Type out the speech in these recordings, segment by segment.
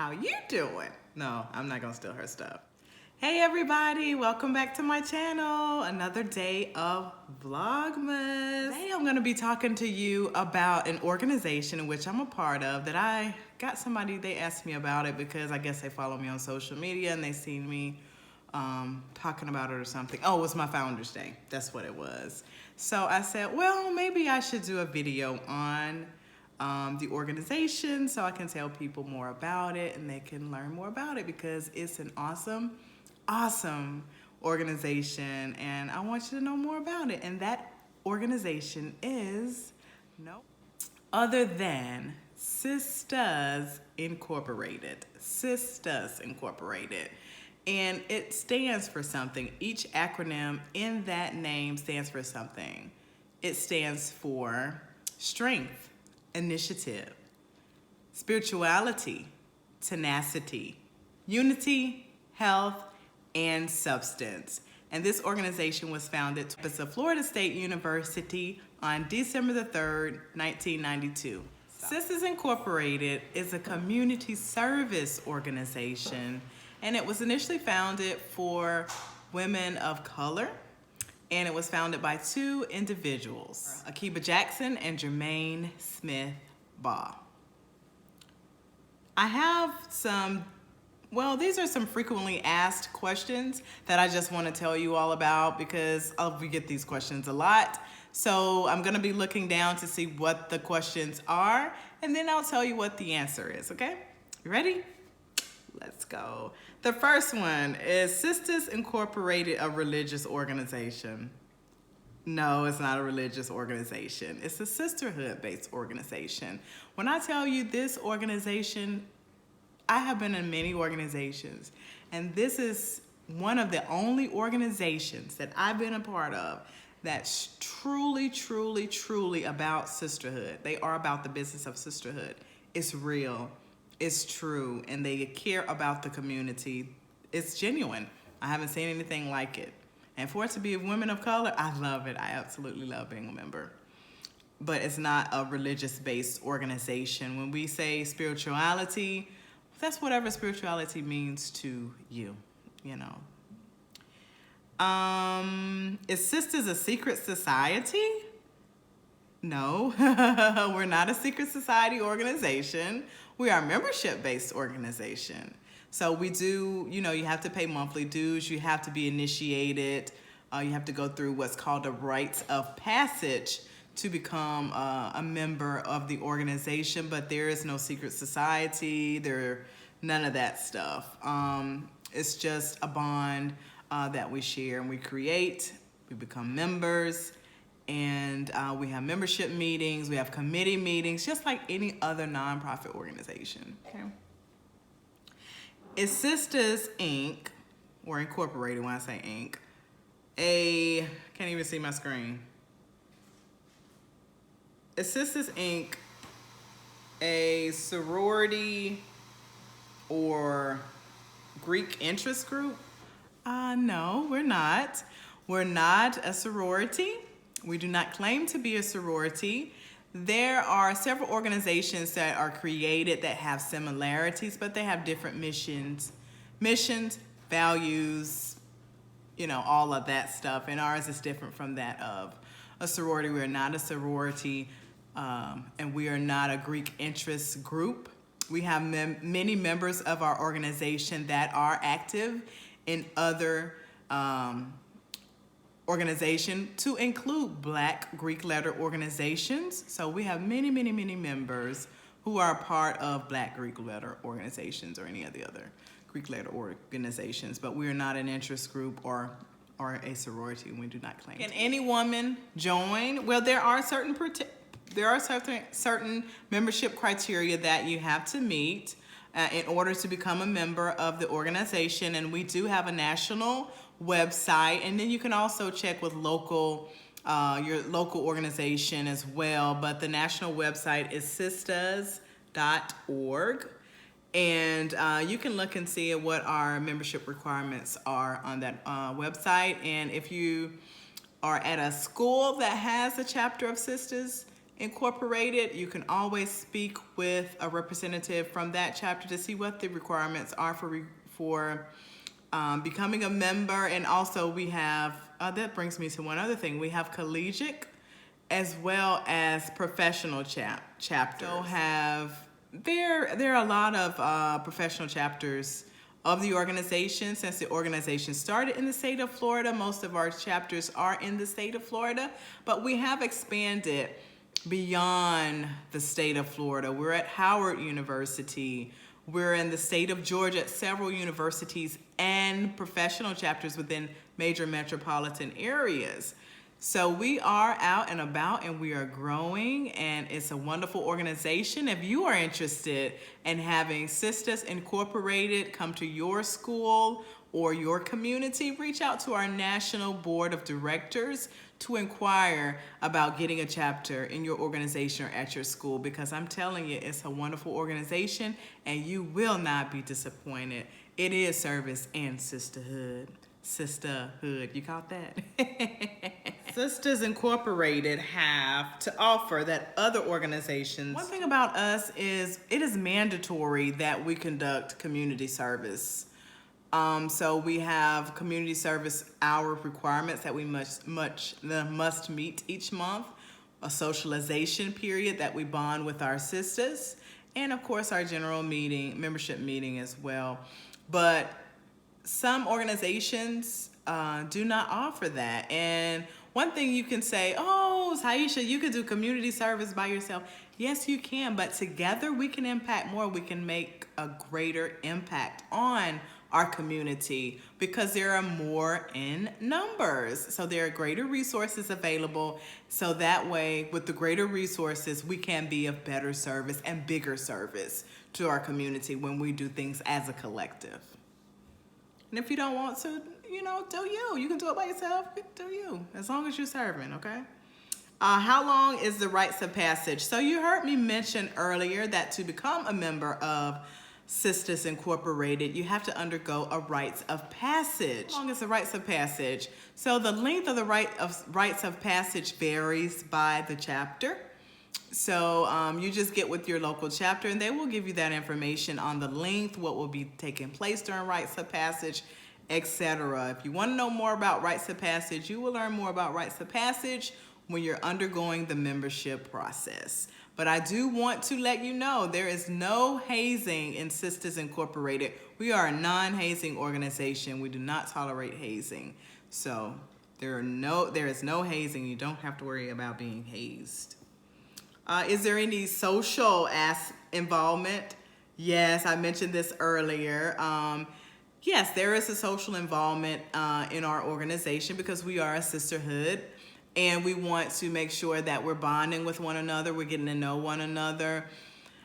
How you doing? No, I'm not gonna steal her stuff. Hey everybody, welcome back to my channel. Another day of Vlogmas. Today I'm gonna be talking to you about an organization in which I'm a part of that I got somebody, they asked me about it because I guess they follow me on social media and they seen me talking about it or something. Oh, it was my Founders Day. That's what it was. So I said, well, maybe I should do a video on the organization so I can tell people more about it and they can learn more about it because it's an awesome organization and I want you to know more about it. And that organization is no other than SISTUHS Incorporated. SISTUHS Incorporated. And it stands for something. Each acronym in that name stands for something. It stands for strength, initiative, spirituality, tenacity, unity, health, and substance. And this organization was founded at the Florida State University on December the 3rd, 1992. SISTUHS Incorporated is a community service organization, and it was initially founded for women of color, and it was founded by two individuals, Akiba Jackson and Jermaine Smith Baugh. I have these are some frequently asked questions that I just want to tell you all about because we get these questions a lot. So I'm going to be looking down to see what the questions are, and then I'll tell you what the answer is, okay? You ready? Let's go. The first one is SISTUHS Incorporated a religious organization? No, it's not a religious organization. It's a sisterhood-based organization. When I tell you this organization, I have been in many organizations, and this is one of the only organizations that I've been a part of that's truly, truly, truly about sisterhood. They are about the business of sisterhood. It's real. It's true, and they care about the community. It's genuine. I haven't seen anything like it. And for it to be a women of color, I love it. I absolutely love being a member. But it's not a religious-based organization. When we say spirituality, that's whatever spirituality means to you, you know. Is SISTUHS a secret society? No, we're not a secret society organization. We are a membership-based organization. So we do, you have to pay monthly dues. You have to be initiated. You have to go through what's called a rites of passage to become a member of the organization. But there is no secret society. None of that stuff. It's just a bond that we share and we create. We become members. And we have membership meetings, we have committee meetings, just like any other nonprofit organization. Okay. Is SISTUHS Inc., or Incorporated when I say Inc., can't even see my screen. Is SISTUHS Inc. a sorority or Greek interest group? No, we're not. We're not a sorority. We do not claim to be a sorority. There are several organizations that are created that have similarities, but they have different missions, values, all of that stuff. And ours is different from that of a sorority. We are not a sorority, and we are not a Greek interest group. We have many members of our organization that are active in other organization, to include Black Greek letter organizations. So we have many, many, many members who are part of Black Greek letter organizations or any of the other Greek letter organizations, but we are not an interest group or a sorority, and we do not claim. Can any woman join? Well, there are certain membership criteria that you have to meet in order to become a member of the organization, and we do have a national website, and then you can also check with your local organization as well. But the national website is sistuhs.org, and you can look and see what our membership requirements are on that website. And if you are at a school that has a chapter of SISTUHS Incorporated, you can always speak with a representative from that chapter to see what the requirements are for becoming a member. And also we have, that brings me to one other thing, we have collegiate as well as professional chapters. So there are a lot of professional chapters of the organization. Since the organization started in the state of Florida, most of our chapters are in the state of Florida, but we have expanded beyond the state of Florida. We're at Howard University. We're in the state of Georgia at several universities and professional chapters within major metropolitan areas. So we are out and about and we are growing, and it's a wonderful organization. If you are interested in having SISTUHS Incorporated come to your school or your community, reach out to our National Board of Directors to inquire about getting a chapter in your organization or at your school, because I'm telling you, it's a wonderful organization and you will not be disappointed. It is service and sisterhood. Sisterhood, you caught that? SISTUHS Incorporated have to offer that other organizations. One thing about us is it is mandatory that we conduct community service. So we have community service hour requirements that we must meet each month, a socialization period that we bond with our sisters, and of course our general meeting, membership meeting as well. But some organizations do not offer that. And one thing you can say, oh, Taisha, you could do community service by yourself. Yes, you can, but together we can impact more. We can make a greater impact on our community because there are more in numbers. So there are greater resources available. So that way, with the greater resources, we can be of better service and bigger service to our community when we do things as a collective. And if you don't want to, do you. You can do it by yourself. Do you, as long as you're serving, okay? How long is the rites of passage? So you heard me mention earlier that to become a member of SISTUHS Incorporated, you have to undergo a rites of passage. How long is the rites of passage? So the length of the rites of passage varies by the chapter. So you just get with your local chapter and they will give you that information on the length, what will be taking place during rites of passage, etc. If you want to know more about rites of passage, you will learn more about rites of passage when you're undergoing the membership process. But I do want to let you know there is no hazing in SISTUHS Incorporated. We are a non-hazing organization. We do not tolerate hazing. So there is no hazing. You don't have to worry about being hazed. Is there any social involvement? Yes, I mentioned this earlier. Yes, there is a social involvement in our organization because we are a sisterhood. And we want to make sure that we're bonding with one another. We're getting to know one another.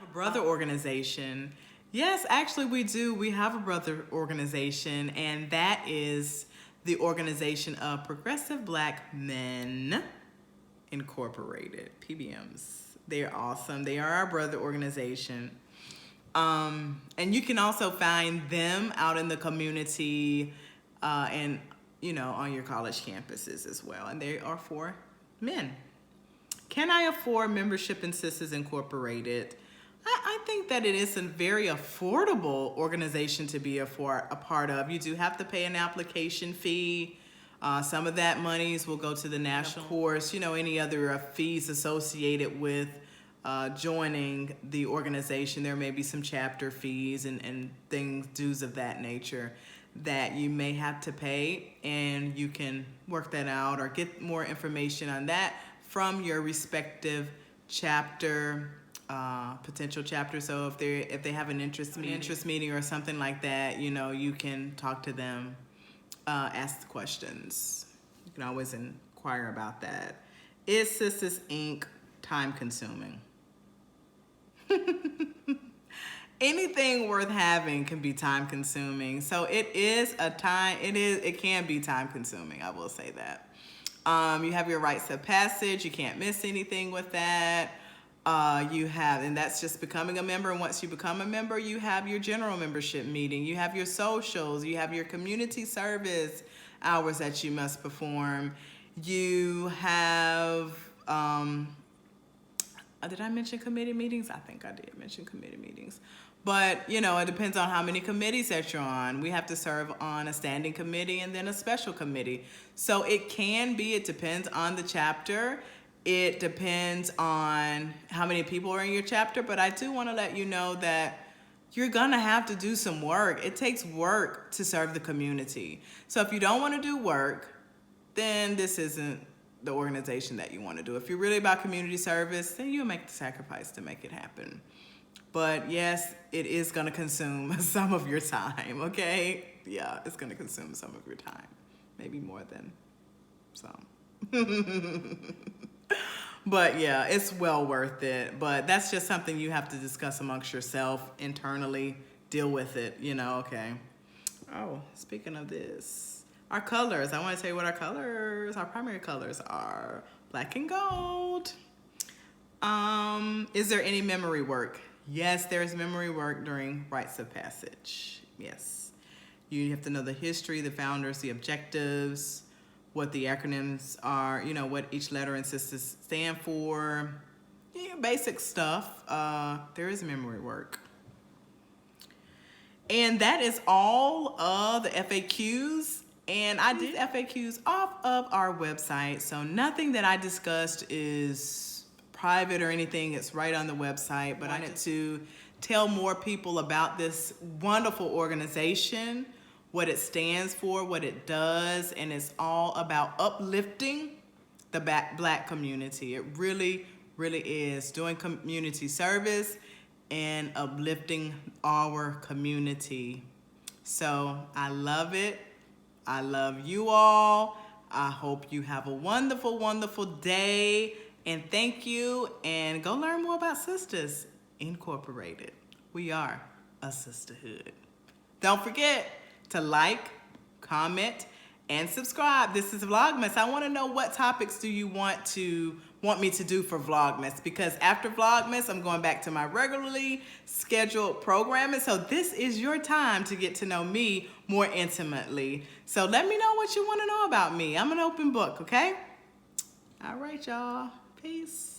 A brother organization. Yes, actually we do. We have a brother organization, and that is the Organization of Progressive Black Men Incorporated, PBMs. They're awesome. They are our brother organization. And you can also find them out in the community and on your college campuses as well. And they are for men. Can I afford membership in SISTUHS Incorporated? I think that it is a very affordable organization to be a part of. You do have to pay an application fee. Some of that monies will go to the national. Of course, any other fees associated with joining the organization. There may be some chapter fees and things, dues of that nature that you may have to pay, and you can work that out or get more information on that from your respective chapter, potential chapter. So if they have an interest meeting or something like that, you can talk to them, ask questions. You can always inquire about that. Is SISTUHS Inc. time consuming? Anything worth having can be time consuming. So it can be time consuming. I will say that. You have your rites of passage. You can't miss anything with that. And that's just becoming a member. And once you become a member, you have your general membership meeting. You have your socials. You have your community service hours that you must perform. You have Did I mention committee meetings? I think I did mention committee meetings. But, you know, it depends on how many committees that you're on. We have to serve on a standing committee and then a special committee. So it depends on the chapter. It depends on how many people are in your chapter. But I do want to let you know that you're going to have to do some work. It takes work to serve the community. So if you don't want to do work, then this isn't the organization that you want to do. If you're really about community service, then you'll make the sacrifice to make it happen. But yes, it is going to consume some of your time, okay? Yeah, it's going to consume some of your time. Maybe more than some. But yeah, it's well worth it. But that's just something you have to discuss amongst yourself internally. Deal with it, you know, okay? Oh, speaking of this, our colors. I want to tell you what our primary colors are. Black and gold. Is there any memory work? Yes, there is memory work during rites of passage. Yes. You have to know the history, the founders, the objectives, what the acronyms are, you know, what each letter in SISTUHS stand for. Yeah, basic stuff. There is memory work. And that is all of the FAQs. And I did FAQs off of our website. So nothing that I discussed is private or anything. It's right on the website. But I wanted to tell more people about this wonderful organization, what it stands for, what it does, and it's all about uplifting the Black community. It really, really is doing community service and uplifting our community. So I love it. I love you all. I hope you have a wonderful, wonderful day. And thank you. And go learn more about SISTUHS Incorporated. We are a sisterhood. Don't forget to like, comment, and subscribe. This is Vlogmas. I want to know what topics do you want me to do for Vlogmas, because after Vlogmas, I'm going back to my regularly scheduled programming. So this is your time to get to know me more intimately. So let me know what you want to know about me. I'm an open book, okay? All right, y'all. Peace.